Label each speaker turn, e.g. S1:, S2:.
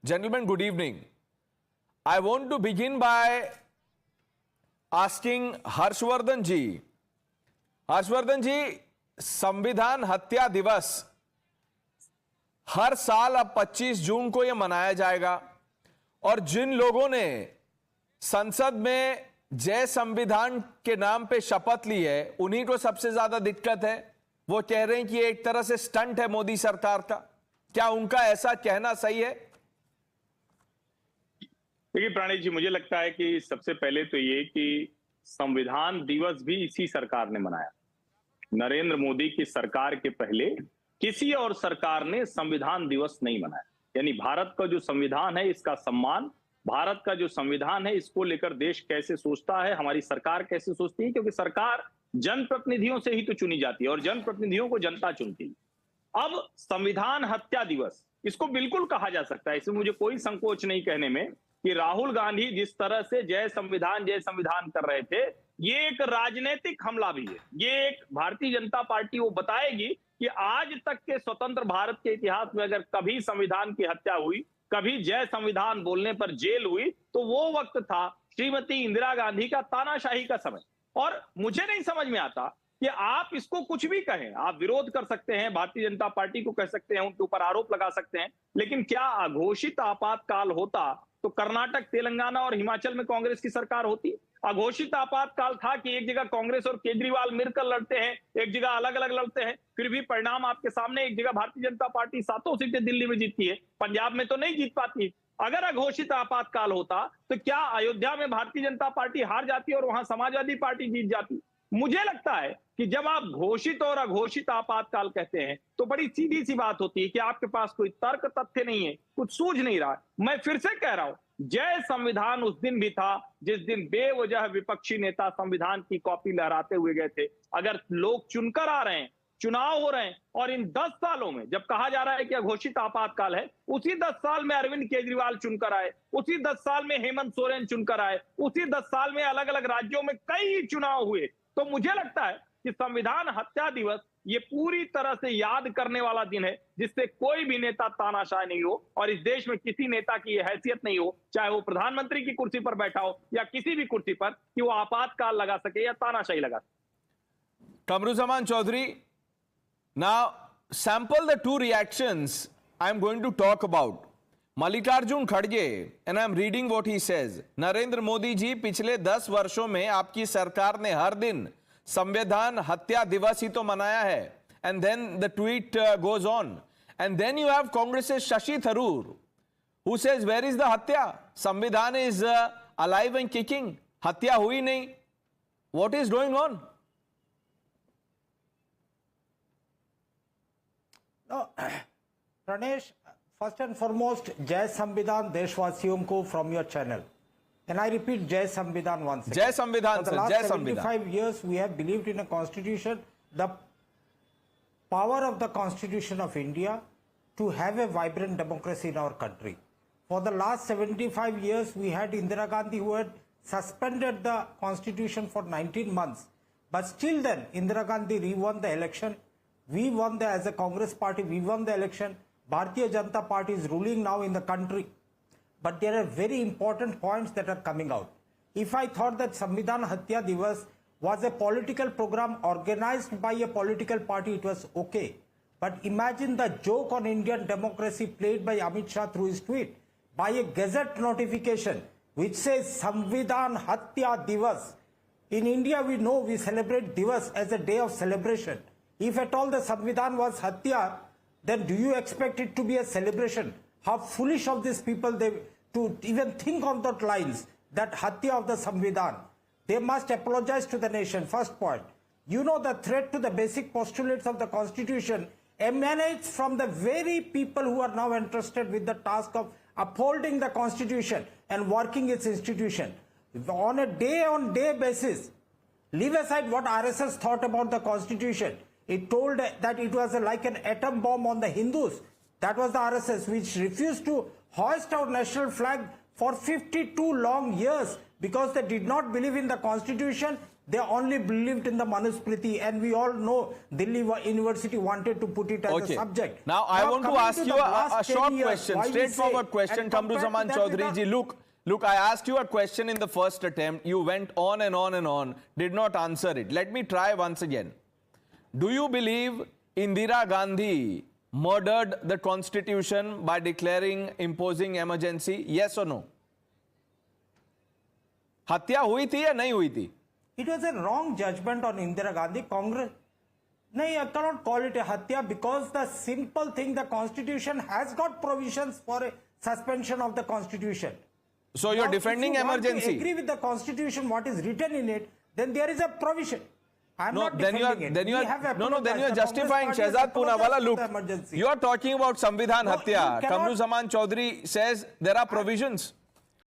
S1: Gentlemen, good evening. I want to begin by asking Harshvardhan जी. हर्षवर्धन जी, संविधान हत्या दिवस हर साल अब 25 जून को यह मनाया जाएगा और जिन लोगों ने संसद में जय संविधान के नाम पे शपथ ली है उन्हीं को सबसे ज्यादा दिक्कत है. वो कह रहे हैं कि एक तरह से स्टंट है मोदी सरकार का. क्या उनका ऐसा कहना सही है?
S2: देखिए प्राणी जी, मुझे लगता है कि सबसे पहले तो ये कि संविधान दिवस भी इसी सरकार ने मनाया. नरेंद्र मोदी की सरकार के पहले किसी और सरकार ने संविधान दिवस नहीं मनाया. यानी भारत का जो संविधान है इसका सम्मान, भारत का जो संविधान है इसको लेकर देश कैसे सोचता है, हमारी सरकार कैसे सोचती है, क्योंकि सरकार जनप्रतिनिधियों से ही तो चुनी जाती है और जनप्रतिनिधियों को जनता चुनती है. अब संविधान हत्या दिवस इसको बिल्कुल कहा जा सकता है. इसमें मुझे कोई संकोच नहीं कहने में कि राहुल गांधी जिस तरह से जय संविधान कर रहे थे, ये एक राजनीतिक हमला भी है. ये एक भारतीय जनता पार्टी वो बताएगी कि आज तक के स्वतंत्र भारत के इतिहास में अगर कभी संविधान की हत्या हुई, कभी जय संविधान बोलने पर जेल हुई, तो वो वक्त था श्रीमती इंदिरा गांधी का तानाशाही का समय. और मुझे नहीं समझ में आता कि आप इसको कुछ भी कहें, आप विरोध कर सकते हैं, भारतीय जनता पार्टी को कह सकते हैं, उनके ऊपर आरोप लगा सकते हैं, लेकिन क्या अघोषित आपातकाल होता तो कर्नाटक, तेलंगाना और हिमाचल में कांग्रेस की सरकार होती? अघोषित आपातकाल था कि एक जगह कांग्रेस और केजरीवाल मिलकर लड़ते हैं, एक जगह अलग अलग लड़ते हैं, फिर भी परिणाम आपके सामने. एक जगह भारतीय जनता पार्टी 7 सीटें दिल्ली में जीतती है, पंजाब में तो नहीं जीत पाती. अगर अघोषित आपातकाल होता तो क्या अयोध्या में भारतीय जनता पार्टी हार जाती और वहां समाजवादी पार्टी जीत जाती? मुझे लगता है कि जब आप घोषित और अघोषित आपातकाल कहते हैं तो बड़ी सीधी सी बात होती है कि आपके पास कोई तर्क तथ्य नहीं है, कुछ सूझ नहीं रहा. मैं फिर से कह रहा हूं, जय संविधान उस दिन भी था जिस दिन बेवजह विपक्षी नेता संविधान की कॉपी लहराते हुए गए थे. अगर लोग चुनकर आ रहे हैं, चुनाव हो रहे हैं, और इन 10 सालों में जब कहा जा रहा है कि अघोषित आपातकाल है, उसी 10 साल में अरविंद केजरीवाल चुनकर आए, उसी 10 साल में हेमंत सोरेन चुनकर आए, उसी 10 साल में अलग अलग राज्यों में कई चुनाव हुए. तो मुझे लगता है कि संविधान हत्या दिवस ये पूरी तरह से याद करने वाला दिन है जिससे कोई भी नेता तानाशाह नहीं हो और इस देश में किसी नेता की यह हैसियत नहीं हो, चाहे वो प्रधानमंत्री की कुर्सी पर बैठा हो या किसी भी कुर्सी पर, कि वो आपातकाल लगा सके या तानाशाही लगा सके.
S1: कमरुज़मान Chaudhary, now sample the two reactions I am going to talk about. Mallikarjun खड़गे, and I am reading what he says. Narendra Modi ji, पिछले 10 वर्षों में आपकी सरकार ने हर दिन संविधान हत्या दिवस ही तो मनाया है. And then the tweet goes on. And then you have Congress's Shashi Tharoor, who says, where is the hatya? संविधान is alive and kicking. हत्या हुई नहीं. What is going on?
S3: No, Pranesh, first and foremost, Jai Samvidhan Deshwasiyon ko from your channel. And I repeat, Jai Samvidhan once again.
S1: Jai Samvidhan,
S3: For the
S1: sir.
S3: last
S1: Jai
S3: 75 years, we have believed in a constitution, the power of the Constitution of India to have a vibrant democracy in our country. For the last 75 years, we had Indira Gandhi who had suspended the constitution for 19 months. But still then, Indira Gandhi re-won the election. We won as a Congress party, we won the election. Bharatiya Janata Party is ruling now in the country. But there are very important points that are coming out. If I thought that Samvidhan Hatya Divas was a political program organized by a political party, it was okay. But imagine the joke on Indian democracy played by Amit Shah through his tweet. By a gazette notification which says Samvidhan Hatya Divas. In India we know we celebrate Divas as a day of celebration. If at all the Samvidhan was Hatya, then do you expect it to be a celebration? How foolish of these people to even think on those lines, that Hatya of the Samvidhan. They must apologize to the nation, first point. You know, the threat to the basic postulates of the Constitution emanates from the very people who are now entrusted with the task of upholding the Constitution and working its institution. On a day-on-day basis, leave aside what RSS thought about the Constitution. It told that it was like an atom bomb on the Hindus. That was the RSS, which refused to hoist our national flag for 52 long years because they did not believe in the Constitution They only believed in the Manusmriti, and we all know Delhi University wanted to put it as a
S1: Okay.
S3: subject.
S1: Now, I want to
S3: coming
S1: ask
S3: the
S1: you a
S3: last 10
S1: short
S3: years,
S1: question,
S3: why we
S1: straightforward
S3: say-
S1: question,
S3: and
S1: Kamruzaman
S3: compared to that
S1: Chaudhary ji. Look, I asked you a question in the first attempt. You went on and on and on, did not answer it. Let me try once again. Do you believe Indira Gandhi murdered the constitution by declaring, imposing emergency? Yes or no? हत्या हुई थी या नहीं हुई थी?
S3: It was a wrong judgment on Indira Gandhi. Congress. No, I cannot call it a hatya because the simple thing, the constitution has got provisions for a suspension of the constitution.
S1: So you're
S3: Now,
S1: defending
S3: if you want
S1: emergency.
S3: to agree with the constitution, what is written in it, then there is a provision. I'm
S1: No,
S3: not
S1: then you are
S3: defending it.
S1: then you
S3: We
S1: are
S3: have
S1: then
S3: apologized.
S1: you are
S3: The Congress
S1: justifying
S3: party has
S1: Shehzad Poonawala.
S3: apologized
S1: Look,
S3: for the emergency.
S1: you are talking about Samvidhan
S3: No,
S1: Hatya.
S3: you cannot-
S1: Kamruzaman Chaudhary says there are provisions.